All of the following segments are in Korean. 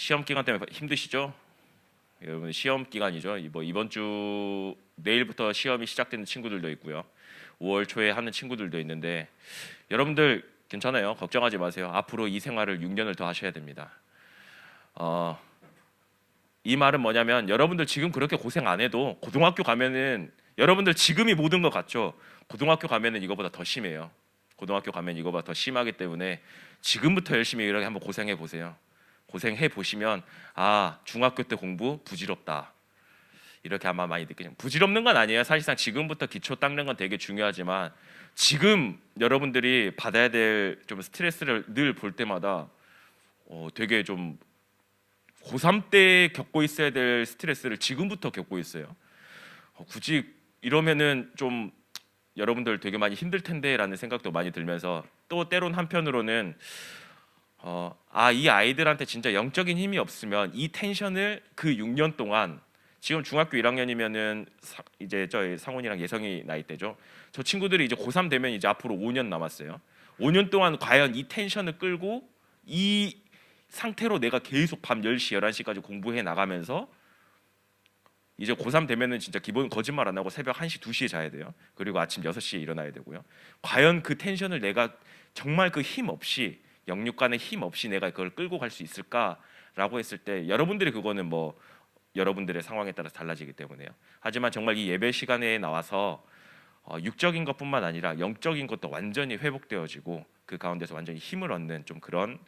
시험 기간 때문에 힘드시죠? 여러분 시험 기간이죠. 이번 주 내일부터 시험이 시작되는 친구들도 있고요. 5월 초에 하는 친구들도 있는데 여러분들 괜찮아요. 걱정하지 마세요. 앞으로 이 생활을 6년을 더 하셔야 됩니다. 이 말은 뭐냐면 여러분들 지금 그렇게 고생 안 해도 고등학교 가면은 여러분들 지금이 모든 것 같죠? 고등학교 가면은 이거보다 더 심해요. 고등학교 가면 이거보다 더 심하기 때문에 지금부터 열심히 이렇게 한번 고생해 보세요. 고생해 보시면 아 중학교 때 공부 부질없다 이렇게 아마 많이 느끼죠. 부질없는 건 아니에요. 사실상 지금부터 기초 닦는 건 되게 중요하지만 지금 여러분들이 받아야 될 좀 스트레스를 늘 볼 때마다 되게 좀 고3 때 겪고 있어야 될 스트레스를 지금부터 겪고 있어요. 굳이 이러면은 좀 여러분들 되게 많이 힘들 텐데라는 생각도 많이 들면서 또 때론 한편으로는 이 아이들한테 진짜 영적인 힘이 없으면 이 텐션을 그 6년 동안 지금 중학교 1학년이면은 이제 저희 상훈이랑 예성이 나이 때죠. 저 친구들이 이제 고3 되면 이제 앞으로 5년 남았어요. 5년 동안 과연 이 텐션을 끌고 이 상태로 내가 계속 밤 10시, 11시까지 공부해 나가면서 이제 고3 되면은 진짜 기본 거짓말 안 하고 새벽 1시, 2시에 자야 돼요. 그리고 아침 6시에 일어나야 되고요. 과연 그 텐션을 내가 정말 그 힘 없이 영육간의 힘 없이 내가 그걸 끌고 갈 수 있을까라고 했을 때 여러분들이 그거는 뭐 여러분들의 상황에 따라 달라지기 때문에요. 하지만 정말 이 예배 시간에 나와서 육적인 것뿐만 아니라 영적인 것도 완전히 회복되어지고 그 가운데서 완전히 힘을 얻는 좀 그런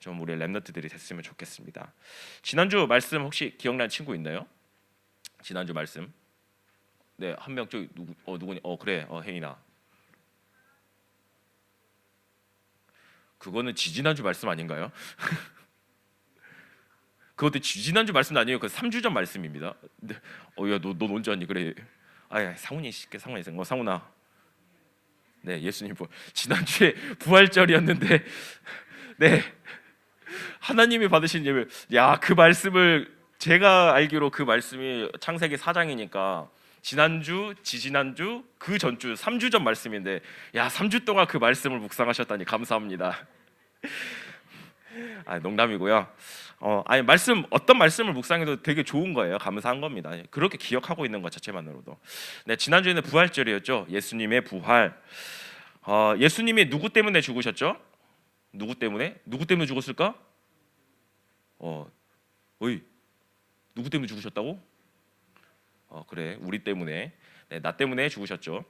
좀 우리 랩너트들이 됐으면 좋겠습니다. 지난주 말씀 혹시 기억나는 친구 있나요? 지난주 말씀. 네, 한 명 저기 누구니? 그래. 혜인아. 그거는 지지난주 말씀 아닌가요? 그것도 지지난주 말씀 아니에요. 그 3주 전 말씀입니다. 네. 야, 너 언제 왔니? 그래. 상훈이 상훈아. 네, 예수님 지난주에 부활절이었는데 네. 하나님이 받으신 예배. 야, 그 말씀을 제가 알기로 그 말씀이 창세기 4장이니까 지난주, 지지난주, 그 전주 3주 전 말씀인데 야, 3주 동안 그 말씀을 묵상하셨다니 감사합니다. 농담이고요. 말씀 어떤 말씀을 묵상해도 되게 좋은 거예요. 감사한 겁니다. 그렇게 기억하고 있는 것 자체만으로도. 네, 지난주에는 부활절이었죠. 예수님의 부활. 예수님이 누구 때문에 죽으셨죠? 누구 때문에 죽었을까? 누구 때문에 죽으셨다고? 그래, 우리 때문에. 네, 나 때문에 죽으셨죠.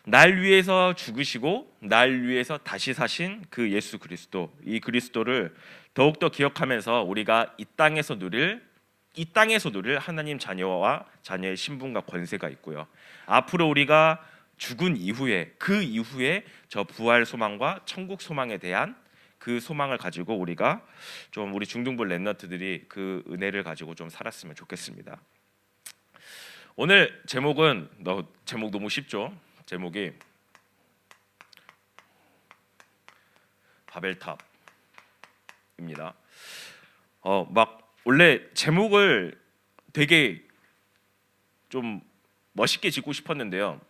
날 위해서 죽으시고 날 위해서 다시 사신 그 예수 그리스도, 이 그리스도를 더욱더 기억하면서 우리가 이 땅에서 누릴 하나님 자녀와 자녀의 신분과 권세가 있고요. 앞으로 우리가 죽은 이후에 그 이후에 저 부활 소망과 천국 소망에 대한 그 소망을 가지고 우리가 좀 우리 중등부 랩너트들이 그 은혜를 가지고 좀 살았으면 좋겠습니다. 오늘 제목은 제목 너무 쉽죠? 제목이 바벨탑입니다. 원래 제목을 되게 좀 멋있게 짓고 싶었는데요.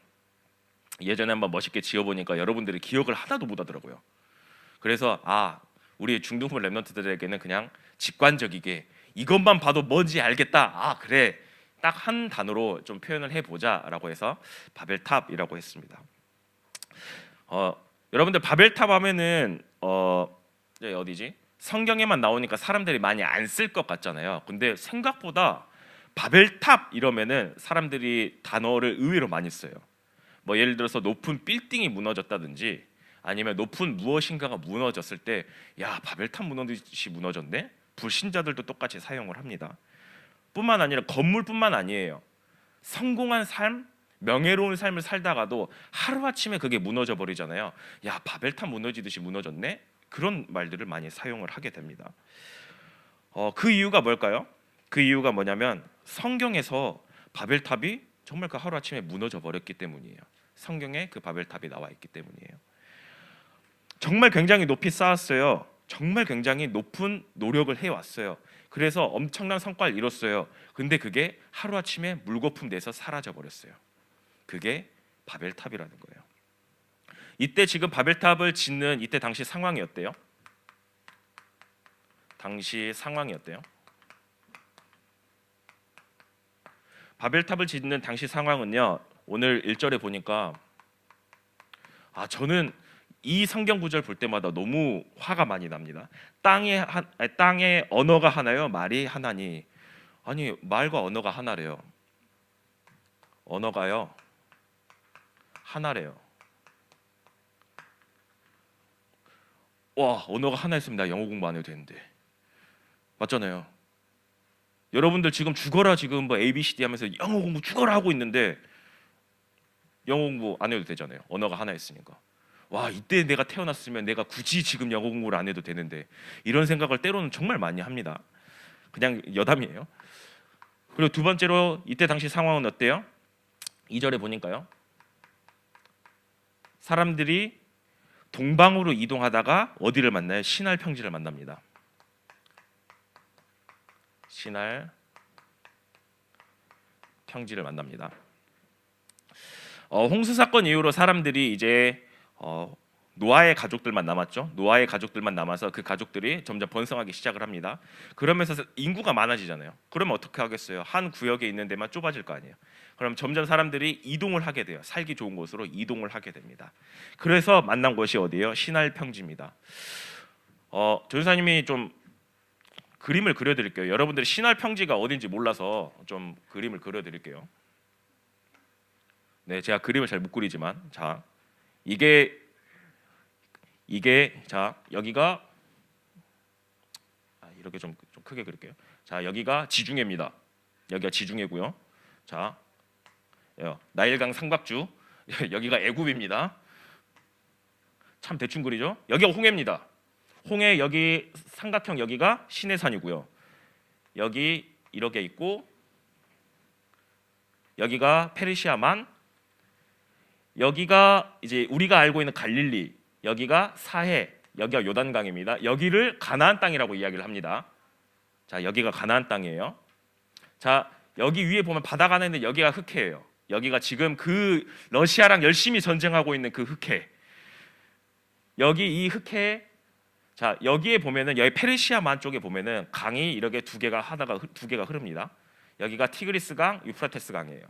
예전에 한번 멋있게 지어보니까 여러분들이 기억을 하나도 못하더라고요. 그래서 우리 중등부 랩런트들에게는 그냥 직관적이게 이것만 봐도 뭔지 알겠다. 그래, 딱 한 단어로 좀 표현을 해보자라고 해서 바벨탑이라고 했습니다. 여러분들 바벨탑 하면은 어디지? 성경에만 나오니까 사람들이 많이 안 쓸 것 같잖아요. 근데 생각보다 바벨탑 이러면은 사람들이 단어를 의외로 많이 써요. 뭐 예를 들어서 높은 빌딩이 무너졌다든지 아니면 높은 무엇인가가 무너졌을 때 야, 바벨탑 무너지듯이 무너졌네? 불신자들도 똑같이 사용을 합니다. 뿐만 아니라 건물뿐만 아니에요. 성공한 삶, 명예로운 삶을 살다가도 하루아침에 그게 무너져 버리잖아요. 야, 바벨탑 무너지듯이 무너졌네? 그런 말들을 많이 사용을 하게 됩니다. 그 이유가 뭘까요? 그 이유가 뭐냐면 성경에서 바벨탑이 정말 그 하루아침에 무너져 버렸기 때문이에요. 성경에 그 바벨탑이 나와 있기 때문이에요. 정말 굉장히 높이 쌓았어요. 정말 굉장히 높은 노력을 해왔어요. 그래서 엄청난 성과를 이뤘어요. 근데 그게 하루아침에 물거품 돼서 사라져 버렸어요. 그게 바벨탑이라는 거예요. 이때 지금 바벨탑을 짓는 이때 당시 상황이 어때요? 당시 상황이었대요. 바벨탑을 짓는 당시 상황은요. 오늘 1절에 보니까 저는 이 성경 구절 볼 때마다 너무 화가 많이 납니다. 땅의 언어가 하나요? 말이 하나니. 아니, 말과 언어가 하나래요. 언어가요 하나래요. 와, 언어가 하나였으면 나 영어 공부 안 해도 되는데. 맞잖아요. 여러분들 지금 죽어라 지금 뭐 ABCD 하면서 영어 공부 죽어라 하고 있는데 영어 공부 안 해도 되잖아요. 언어가 하나였으니까. 와, 이때 내가 태어났으면 내가 굳이 지금 영어 공부를 안 해도 되는데, 이런 생각을 때로는 정말 많이 합니다. 그냥 여담이에요. 그리고 두 번째로 이때 당시 상황은 어때요? 2절에 보니까요. 사람들이 동방으로 이동하다가 어디를 만나요? 신할 평지를 만납니다. 신할 평지를 만납니다. 홍수 사건 이후로 사람들이 이제 노아의 가족들만 남았죠. 노아의 가족들만 남아서 그 가족들이 점점 번성하기 시작을 합니다. 그러면서 인구가 많아지잖아요. 그러면 어떻게 하겠어요? 한 구역에 있는 데만 좁아질 거 아니에요. 그럼 점점 사람들이 이동을 하게 돼요. 살기 좋은 곳으로 이동을 하게 됩니다. 그래서 만난 곳이 어디예요? 신할 평지입니다. 조교사님이 좀 그림을 그려드릴게요. 여러분들이 신할 평지가 어딘지 몰라서 좀 그림을 그려드릴게요. 네, 제가 그림을 잘 못 그리지만, 자, 이게 자, 여기가 이렇게 좀 크게 그릴게요. 자, 여기가 지중해입니다. 여기가 지중해고요. 자, 나일강 상박주, 여기가 애굽입니다. 참 대충 그리죠? 여기가 홍해입니다. 홍해 여기 삼각형 여기가 시내산이고요. 여기 이렇게 있고 여기가 페르시아만, 여기가 이제 우리가 알고 있는 갈릴리, 여기가 사해, 여기가 요단강입니다. 여기를 가나안 땅이라고 이야기를 합니다. 자, 여기가 가나안 땅이에요. 자, 여기 위에 보면 바다가 하나 있는데 여기가 흑해예요. 여기가 지금 그 러시아랑 열심히 전쟁하고 있는 그 흑해. 여기 이 흑해, 자, 여기에 보면은 여기 페르시아만 쪽에 보면은 강이 이렇게 두 개가 흐릅니다. 여기가 티그리스강, 유프라테스강이에요.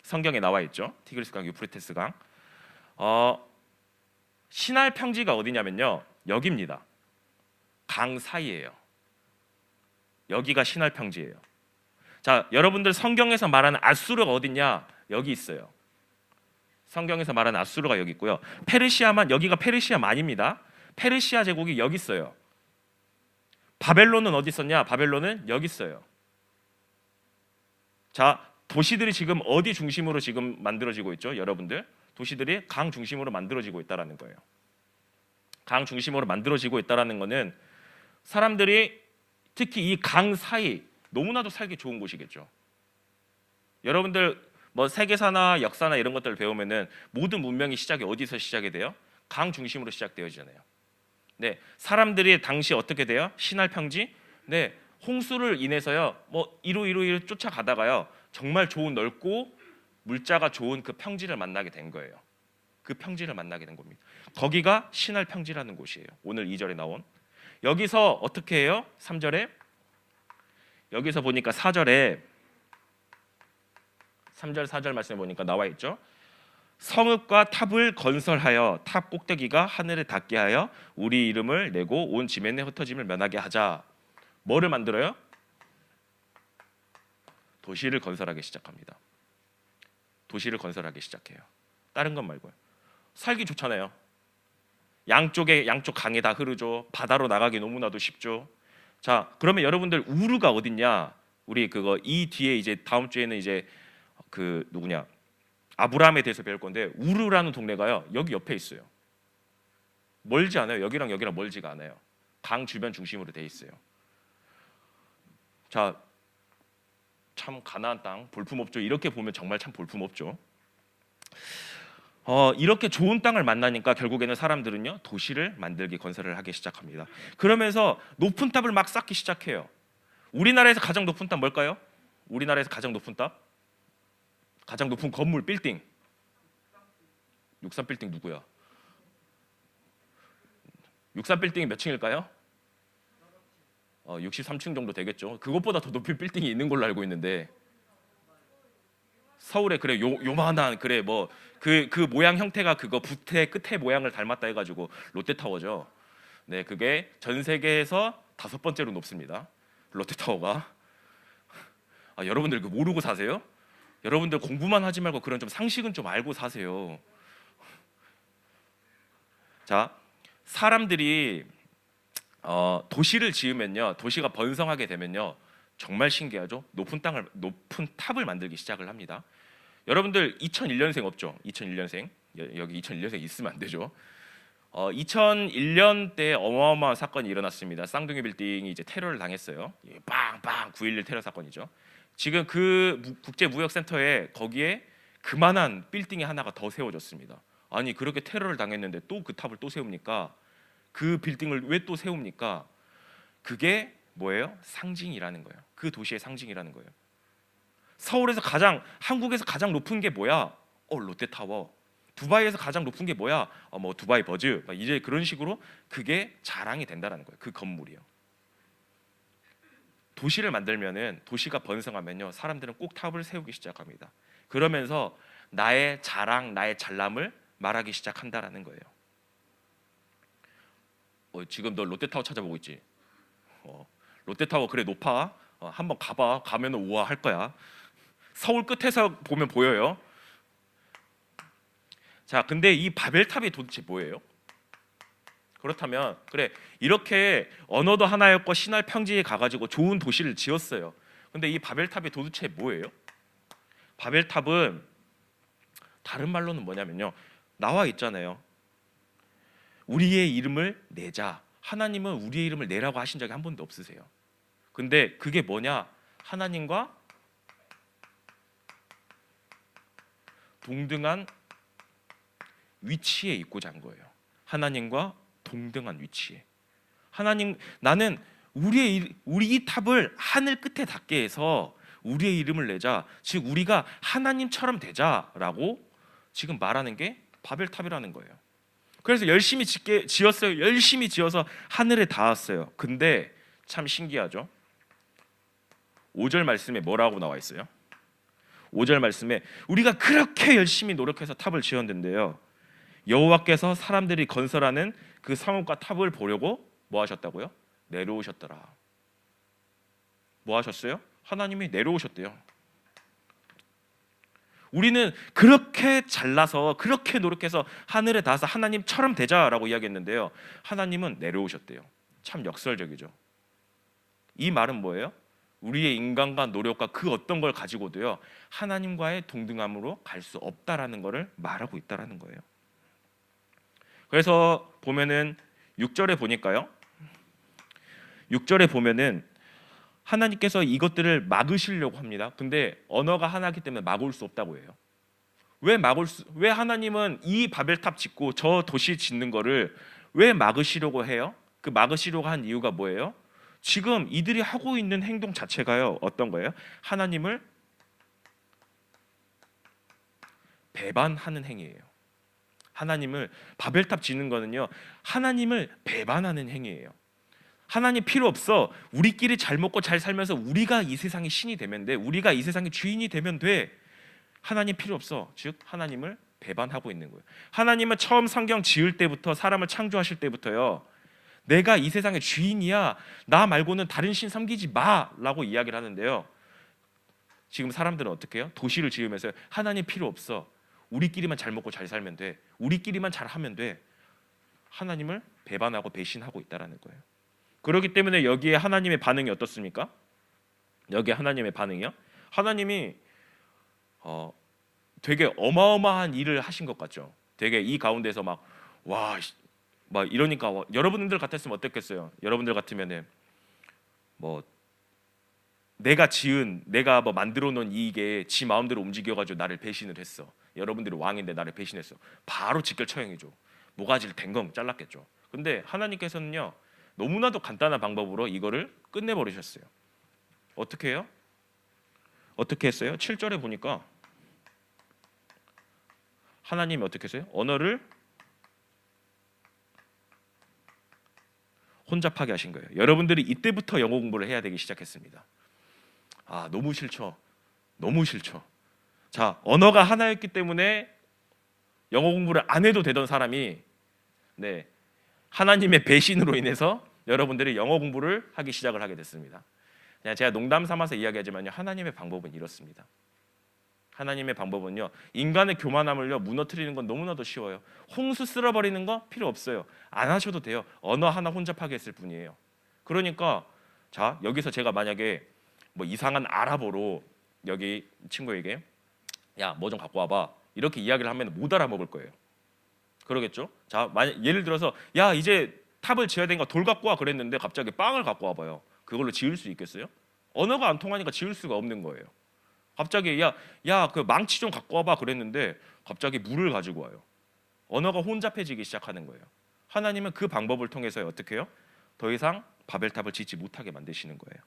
성경에 나와 있죠. 티그리스강, 유프라테스강. 신할 평지가 어디냐면요, 여기입니다. 강 사이예요. 여기가 신할 평지예요. 자, 여러분들 성경에서 말하는 아수르가 어디냐? 여기 있어요. 성경에서 말하는 아수르가 여기 있고요. 페르시아만, 여기가 페르시아만입니다. 페르시아 제국이 여기 있어요. 바벨론은 어디 있었냐? 바벨론은 여기 있어요. 자, 도시들이 지금 어디 중심으로 지금 만들어지고 있죠? 여러분들, 도시들이 강 중심으로 만들어지고 있다라는 거예요. 강 중심으로 만들어지고 있다라는 거는 사람들이 특히 이 강 사이, 너무나도 살기 좋은 곳이겠죠. 여러분들 뭐 세계사나 역사나 이런 것들을 배우면은 모든 문명의 시작이 어디서 시작이 돼요? 강 중심으로 시작되어지잖아요. 네, 사람들이 당시 어떻게 돼요? 신할 평지, 네, 홍수를 인해서요, 뭐 이로 쫓아가다가요, 정말 좋은 넓고 물자가 좋은 그 평지를 만나게 된 거예요. 그 평지를 만나게 된 겁니다. 거기가 신할 평지라는 곳이에요. 오늘 2절에 나온. 여기서 어떻게 해요? 3절에, 여기서 보니까 4절에 3절 4절 말씀에 보니까 나와 있죠. 성읍과 탑을 건설하여 탑 꼭대기가 하늘에 닿게 하여 우리 이름을 내고 온 지면의 흩어짐을 면하게 하자. 뭐를 만들어요? 도시를 건설하기 시작합니다. 도시를 건설하기 시작해요. 다른 건 말고요. 살기 좋잖아요. 양쪽 강이 다 흐르죠. 바다로 나가기 너무나도 쉽죠. 자, 그러면 여러분들 우르가 어딨냐? 우리 그거 이 뒤에 이제 다음 주에는 이제 그 누구냐? 아브라함에 대해서 배울 건데, 우르라는 동네가요, 여기 옆에 있어요. 멀지 않아요. 여기랑 멀지가 않아요. 강 주변 중심으로 돼 있어요. 자, 참 가나안 땅 볼품없죠. 이렇게 보면 정말 참 볼품없죠. 이렇게 좋은 땅을 만나니까 결국에는 사람들은요, 도시를 만들기, 건설을 하기 시작합니다. 그러면서 높은 탑을 막 쌓기 시작해요. 우리나라에서 가장 높은 탑 뭘까요? 우리나라에서 가장 높은 탑? 가장 높은 건물, 빌딩. 63빌딩 누구야? 63빌딩이 몇 층일까요? 63층 정도 되겠죠. 그것보다 더 높은 빌딩이 있는 걸로 알고 있는데 서울에 그래 요만한 그래 뭐 그 모양 형태가 그거 부태 끝에 모양을 닮았다 해가지고 롯데타워죠. 네, 그게 전 세계에서 5번째로 높습니다. 롯데타워가. 여러분들 그 모르고 사세요? 여러분들 공부만 하지 말고 그런 좀 상식은 좀 알고 사세요. 자, 사람들이 도시를 지으면요, 도시가 번성하게 되면요, 정말 신기하죠. 높은 탑을 만들기 시작을 합니다. 여러분들 2001년생 없죠? 2001년생 여기 2001년생 있으면 안 되죠. 2001년 때 어마어마한 사건이 일어났습니다. 쌍둥이 빌딩이 이제 테러를 당했어요. 빵빵 9.11 테러 사건이죠. 지금 그 국제무역센터에 거기에 그만한 빌딩이 하나가 더 세워졌습니다. 아니 그렇게 테러를 당했는데 또 그 탑을 또 세웁니까? 그 빌딩을 왜 또 세웁니까? 그게 뭐예요? 상징이라는 거예요. 그 도시의 상징이라는 거예요. 한국에서 가장 높은 게 뭐야? 롯데타워. 두바이에서 가장 높은 게 뭐야? 뭐 두바이 버즈. 이제 그런 식으로 그게 자랑이 된다는 거예요. 그 건물이요. 도시를 만들면은 도시가 번성하면요, 사람들은 꼭 탑을 세우기 시작합니다. 그러면서 나의 자랑, 나의 잘남을 말하기 시작한다라는 거예요. 지금 너 롯데타워 찾아보고 있지? 롯데타워 그래 높아. 한번 가봐. 가면은 우와 할 거야. 서울 끝에서 보면 보여요. 자, 근데 이 바벨탑이 도대체 뭐예요? 그렇다면 그래 이렇게 언어도 하나였고 신할 평지에 가가지고 좋은 도시를 지었어요. 근데 이 바벨탑이 도대체 뭐예요? 바벨탑은 다른 말로는 뭐냐면요, 나와 있잖아요. 우리의 이름을 내자. 하나님은 우리의 이름을 내라고 하신 적이 한 번도 없으세요. 근데 그게 뭐냐? 하나님과 동등한 위치에 있고자 한 거예요. 하나님과 동등한 위치에. 나는 우리 이 탑을 하늘 끝에 닿게 해서 우리의 이름을 내자. 즉 우리가 하나님처럼 되자라고 지금 말하는 게 바벨탑이라는 거예요. 그래서 열심히 지었어요. 열심히 지어서 하늘에 닿았어요. 근데 참 신기하죠. 5절 말씀에 뭐라고 나와 있어요? 5절 말씀에 우리가 그렇게 열심히 노력해서 탑을 지었는데요, 여호와께서 사람들이 건설하는 그 성읍과 탑을 보려고 뭐 하셨다고요? 내려오셨더라. 뭐 하셨어요? 하나님이 내려오셨대요. 우리는 그렇게 잘나서 그렇게 노력해서 하늘에 닿아서 하나님처럼 되자라고 이야기했는데요, 하나님은 내려오셨대요. 참 역설적이죠. 이 말은 뭐예요? 우리의 인간과 노력과 그 어떤 걸 가지고도요, 하나님과의 동등함으로 갈 수 없다라는 것을 말하고 있다라는 거예요. 그래서 보면은 6절에 보니까요, 6절에 보면은 하나님께서 이것들을 막으시려고 합니다. 근데 언어가 하나이기 때문에 막을 수 없다고 해요. 왜 하나님은 이 바벨탑 짓고 저 도시 짓는 거를 왜 막으시려고 해요? 그 막으시려고 한 이유가 뭐예요? 지금 이들이 하고 있는 행동 자체가요, 어떤 거예요? 하나님을 배반하는 행위예요. 하나님을 바벨탑 짓는 거는요, 하나님을 배반하는 행위예요. 하나님 필요 없어. 우리끼리 잘 먹고 잘 살면서 우리가 이 세상의 신이 되면 돼. 우리가 이 세상의 주인이 되면 돼. 하나님 필요 없어. 즉 하나님을 배반하고 있는 거예요. 하나님은 처음 성경 지을 때부터, 사람을 창조하실 때부터요, 내가 이 세상의 주인이야, 나 말고는 다른 신 섬기지 마라고 이야기를 하는데요, 지금 사람들은 어떻게 해요? 도시를 지으면서 하나님 필요 없어. 우리끼리만 잘 먹고 잘 살면 돼. 우리끼리만 잘하면 돼. 하나님을 배반하고 배신하고 있다라는 거예요. 그렇기 때문에 여기에 하나님의 반응이 어떻습니까? 여기 하나님의 반응이요? 하나님이 되게 어마어마한 일을 하신 것 같죠. 되게 이 가운데서 막 이러니까 여러분들 같았으면 어땠겠어요? 여러분들 같으면은 뭐 내가 뭐 만들어 놓은 이게 지 마음대로 움직여가지고 나를 배신을 했어. 여러분들이 왕인데 나를 배신했어. 바로 직결 처형이죠. 모가지를 댕강 잘랐겠죠. 근데 하나님께서는요, 너무나도 간단한 방법으로 이거를 끝내버리셨어요. 어떻게 해요? 어떻게 했어요? 7절에 보니까 하나님이 어떻게 했어요? 언어를 혼잡하게 하신 거예요. 여러분들이 이때부터 영어 공부를 해야 되기 시작했습니다. 아, 너무 싫죠. 너무 싫죠. 자, 언어가 하나였기 때문에 영어 공부를 안 해도 되던 사람이 하나님의 배신으로 인해서 여러분들이 영어 공부를 하기 시작을 하게 됐습니다. 그냥 제가 농담 삼아서 이야기하지만요, 하나님의 방법은 이렇습니다. 하나님의 방법은요, 인간의 교만함을요 무너뜨리는 건 너무나도 쉬워요. 홍수 쓸어버리는 거 필요 없어요. 안 하셔도 돼요. 언어 하나 혼잡하게 했을 뿐이에요. 그러니까 자, 여기서 제가 만약에 뭐 이상한 아랍어로 여기 친구에게 야, 뭐 좀 갖고 와봐 이렇게 이야기를 하면 못 알아먹을 거예요. 그러겠죠? 자, 만약 예를 들어서 야, 이제 탑을 지어야 되니까 돌 갖고 와 그랬는데 갑자기 빵을 갖고 와봐요. 그걸로 지을 수 있겠어요? 언어가 안 통하니까 지을 수가 없는 거예요. 갑자기 야 그 망치 좀 갖고 와봐 그랬는데 갑자기 물을 가지고 와요. 언어가 혼잡해지기 시작하는 거예요. 하나님은 그 방법을 통해서 어떻게 해요? 더 이상 바벨탑을 짓지 못하게 만드시는 거예요.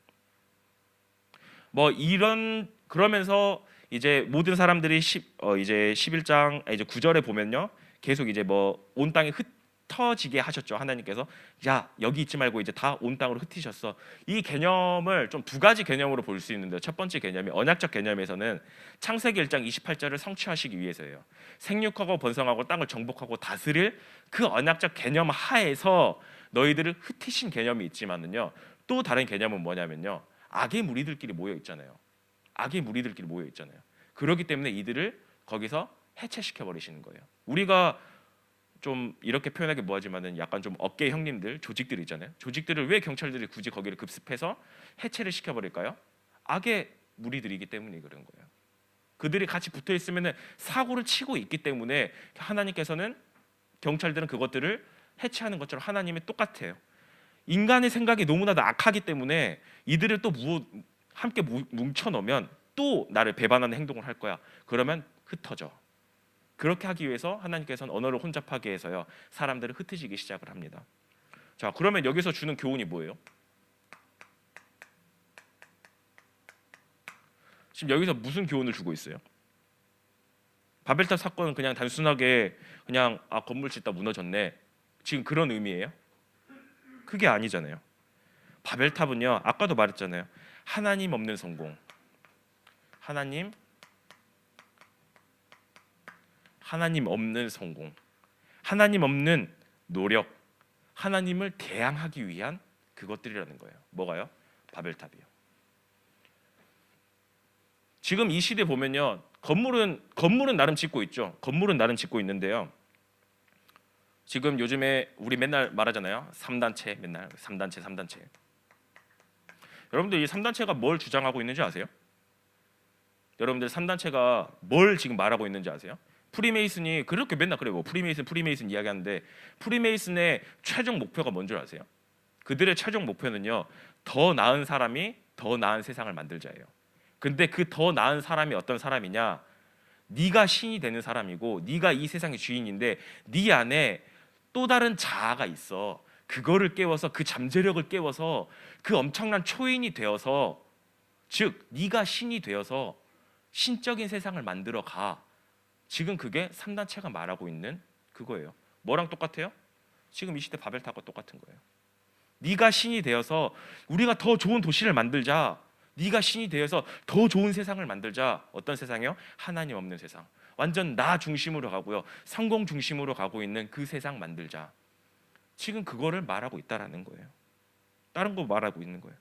뭐 이런 그러면서 이제 모든 사람들이 이제 11장 이제 9절에 보면요. 계속 이제 뭐 온 땅에 흩어지게 하셨죠. 하나님께서 야, 여기 있지 말고 이제 다 온 땅으로 흩으셨어. 이 개념을 좀 두 가지 개념으로 볼 수 있는데, 첫 번째 개념이 언약적 개념에서는 창세기 1장 28절을 성취하시기 위해서예요. 생육하고 번성하고 땅을 정복하고 다스릴 그 언약적 개념 하에서 너희들을 흩으신 개념이 있지만은요, 또 다른 개념은 뭐냐면요, 악의 무리들끼리 모여 있잖아요. 악의 무리들끼리 모여 있잖아요. 그렇기 때문에 이들을 거기서 해체시켜 버리시는 거예요. 우리가 좀 이렇게 표현하기 뭐하지만은 약간 좀 어깨 형님들, 조직들 있잖아요. 조직들을 왜 경찰들이 굳이 거기를 급습해서 해체를 시켜버릴까요? 악의 무리들이기 때문에 그런 거예요. 그들이 같이 붙어 있으면은 사고를 치고 있기 때문에 하나님께서는 경찰들은 그것들을 해체하는 것처럼 하나님이 똑같아요. 인간의 생각이 너무나도 악하기 때문에 이들을 또 함께 뭉쳐 놓으면 또 나를 배반하는 행동을 할 거야. 그러면 흩어져. 그렇게 하기 위해서 하나님께서는 언어를 혼잡하게 해서요, 사람들을 흩으시기 시작을 합니다. 자, 그러면 여기서 주는 교훈이 뭐예요? 지금 여기서 무슨 교훈을 주고 있어요? 바벨탑 사건은 그냥 단순하게 그냥 건물 짓다 무너졌네, 지금 그런 의미예요? 그게 아니잖아요. 바벨탑은요, 아까도 말했잖아요. 하나님 없는 성공, 하나님 없는 성공, 하나님 없는 노력, 하나님을 대항하기 위한 그것들이라는 거예요. 뭐가요? 바벨탑이요. 지금 이 시대 보면요, 건물은 나름 짓고 있죠. 건물은 나름 짓고 있는데요. 지금 요즘에 우리 맨날 말하잖아요. 3단체, 맨날 3단체. 여러분들 이 3단체가 뭘 주장하고 있는지 아세요? 여러분들 3단체가 뭘 지금 말하고 있는지 아세요? 프리메이슨이 그렇게 맨날 그래요. 뭐 프리메이슨 이야기하는데, 프리메이슨의 최종 목표가 뭔 줄 아세요? 그들의 최종 목표는요, 더 나은 사람이 더 나은 세상을 만들자예요. 근데 그 더 나은 사람이 어떤 사람이냐? 네가 신이 되는 사람이고 네가 이 세상의 주인인데 네 안에 또 다른 자아가 있어. 그거를 깨워서, 그 잠재력을 깨워서 그 엄청난 초인이 되어서, 즉 네가 신이 되어서 신적인 세상을 만들어 가. 지금 그게 3단체가 말하고 있는 그거예요. 뭐랑 똑같아요? 지금 이 시대 바벨탑과 똑같은 거예요. 네가 신이 되어서 우리가 더 좋은 도시를 만들자. 네가 신이 되어서 더 좋은 세상을 만들자. 어떤 세상이요? 하나님 없는 세상. 완전 나 중심으로 가고요, 성공 중심으로 가고 있는 그 세상 만들자. 지금 그거를 말하고 있다라는 거예요. 다른 거 말하고 있는 거예요.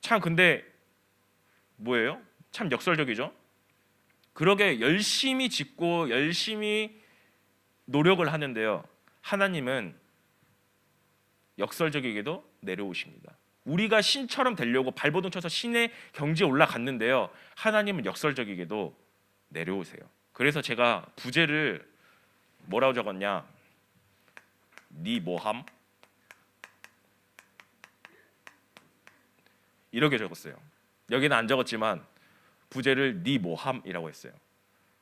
참 근데 뭐예요? 참 역설적이죠. 그러게 열심히 짓고 열심히 노력을 하는데요, 하나님은 역설적이게도 내려오십니다. 우리가 신처럼 되려고 발버둥 쳐서 신의 경지에 올라갔는데요, 하나님은 역설적이게도 내려오세요. 그래서 제가 부제를 뭐라고 적었냐? 니 뭐함? 이렇게 적었어요. 여기는 안 적었지만 부제를 니 뭐함이라고 했어요.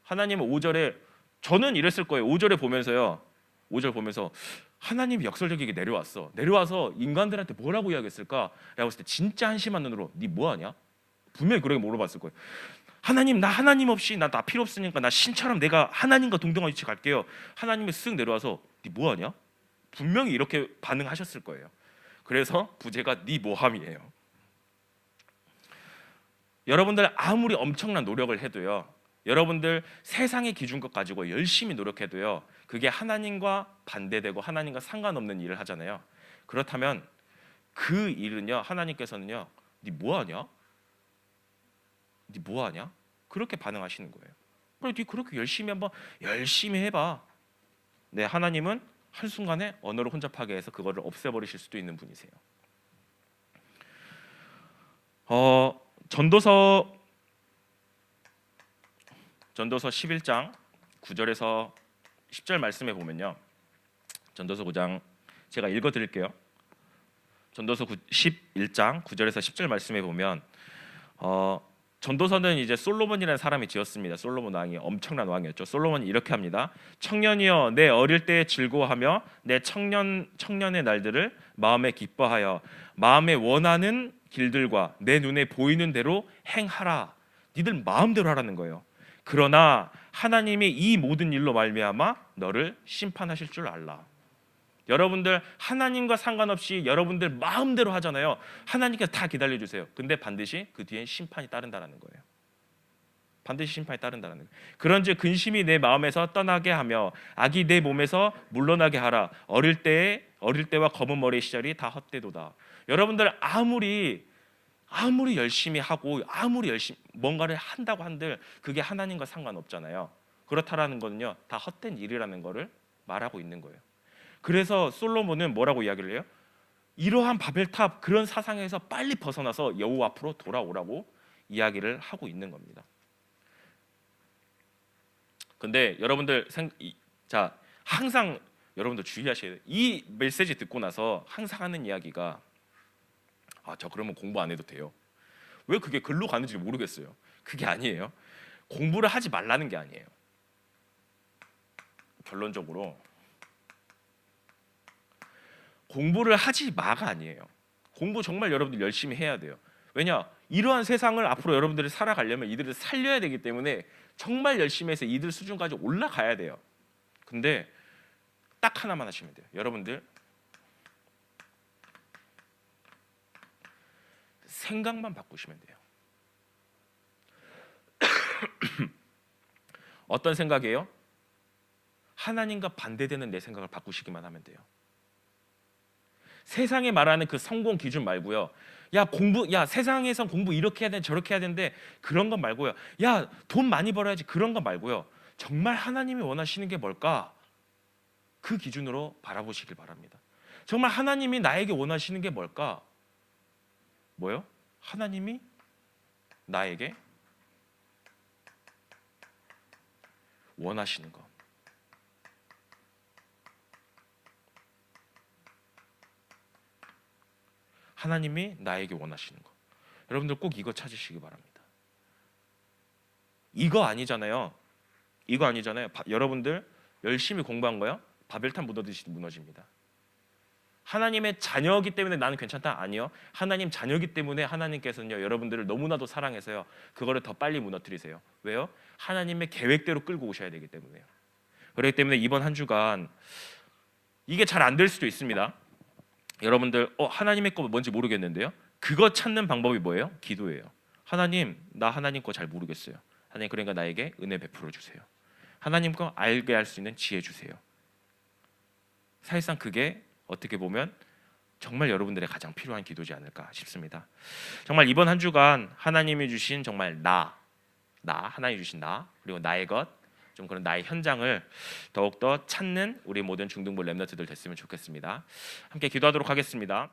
하나님은 5절에, 저는 이랬을 거예요. 5절에 보면서요, 5절 보면서 하나님이 역설적이게 내려와서 인간들한테 뭐라고 이야기했을까? 라고 했을 때 진짜 한심한 눈으로 니 뭐하냐? 분명히 그렇게 물어봤을 거예요. 하나님, 나 하나님 없이 나 필요 없으니까 나 신처럼 내가 하나님과 동등한 위치 갈게요. 하나님이 쓱 내려와서 니 뭐하냐? 분명히 이렇게 반응하셨을 거예요. 그래서 부제가 네 모함이에요. 여러분들 아무리 엄청난 노력을 해도요, 여러분들 세상의 기준것 가지고 열심히 노력해도요, 그게 하나님과 반대되고 하나님과 상관없는 일을 하잖아요. 그렇다면 그 일은요, 하나님께서는요, 네 뭐하냐? 네 뭐하냐? 그렇게 반응하시는 거예요. 그래, 네 그렇게 열심히 한번 열심히 해봐. 네, 하나님은 한순간에 언어를 혼잡하게 해서 그거를 없애버리실 수도 있는 분이세요. 전도서 11장 9절에서 10절 말씀에 보면요, 전도서 9장 제가 읽어드릴게요. 전도서 11장 9절에서 10절 말씀에 보면 전도서는 이제 솔로몬이라는 사람이 지었습니다. 솔로몬 왕이 엄청난 왕이었죠. 솔로몬이 이렇게 합니다. 청년이여, 내 어릴 때에 즐거워하며 내 청년의 날들을 마음에 기뻐하여 마음에 원하는 길들과 내 눈에 보이는 대로 행하라. 니들 마음대로 하라는 거예요. 그러나 하나님이 이 모든 일로 말미암아 너를 심판하실 줄 알라. 여러분들 하나님과 상관없이 여러분들 마음대로 하잖아요. 하나님께서 다 기다려주세요. 근데 반드시 그 뒤엔 심판이 따른다는 거예요. 반드시 심판이 따른다는 거예요. 그런즉 근심이 내 마음에서 떠나게 하며 악이 내 몸에서 물러나게 하라. 어릴 때와 검은 머리의 시절이 다 헛되도다. 여러분들 아무리 열심히 하고 아무리 열심히 뭔가를 한다고 한들 그게 하나님과 상관없잖아요. 그렇다라는 거는요, 다 헛된 일이라는 거를 말하고 있는 거예요. 그래서 솔로몬은 뭐라고 이야기를 해요? 이러한 바벨탑 그런 사상에서 빨리 벗어나서 여호와 앞으로 돌아오라고 이야기를 하고 있는 겁니다. 근데 여러분들 항상 여러분들 주의하셔야 돼요. 이 메시지 듣고 나서 항상 하는 이야기가 저 그러면 공부 안 해도 돼요. 왜 그게 글로 가는지 모르겠어요. 그게 아니에요. 공부를 하지 말라는 게 아니에요. 결론적으로 공부를 하지 마가 아니에요. 공부 정말 여러분들 열심히 해야 돼요. 왜냐? 이러한 세상을 앞으로 여러분들이 살아가려면 이들을 살려야 되기 때문에 정말 열심히 해서 이들 수준까지 올라가야 돼요. 근데 딱 하나만 하시면 돼요. 여러분들 생각만 바꾸시면 돼요. 어떤 생각이에요? 하나님과 반대되는 내 생각을 바꾸시기만 하면 돼요. 세상에 말하는 그 성공 기준 말고요. 야 세상에선 공부 이렇게 해야 돼, 저렇게 해야 되는데 그런 건 말고요. 야 돈 많이 벌어야지, 그런 건 말고요. 정말 하나님이 원하시는 게 뭘까? 그 기준으로 바라보시길 바랍니다. 정말 하나님이 나에게 원하시는 게 뭘까? 뭐요? 하나님이 나에게 원하시는 것. 하나님이 나에게 원하시는 것. 여러분들 꼭 이거 찾으시기 바랍니다. 이거 아니잖아요. 여러분들 열심히 공부한 거요? 바벨탑 무너지듯이 무너집니다. 하나님의 자녀이기 때문에 나는 괜찮다? 아니요. 하나님 자녀이기 때문에 하나님께서는요, 여러분들을 너무나도 사랑해서요, 그거를 더 빨리 무너뜨리세요. 왜요? 하나님의 계획대로 끌고 오셔야 되기 때문에요. 그렇기 때문에 이번 한 주간 이게 잘 안 될 수도 있습니다. 여러분들 하나님의 거 뭔지 모르겠는데요. 그거 찾는 방법이 뭐예요? 기도예요. 하나님, 나 하나님 거 잘 모르겠어요. 하나님, 그러니까 나에게 은혜 베풀어 주세요. 하나님 거 알게 할 수 있는 지혜 주세요. 사실상 그게 어떻게 보면 정말 여러분들의 가장 필요한 기도지 않을까 싶습니다. 정말 이번 한 주간 하나님이 주신 정말 하나님이 주신 그리고 나의 것, 좀 그런 나의 현장을 더욱더 찾는 우리 모든 중등부 렘넌트들 됐으면 좋겠습니다. 함께 기도하도록 하겠습니다.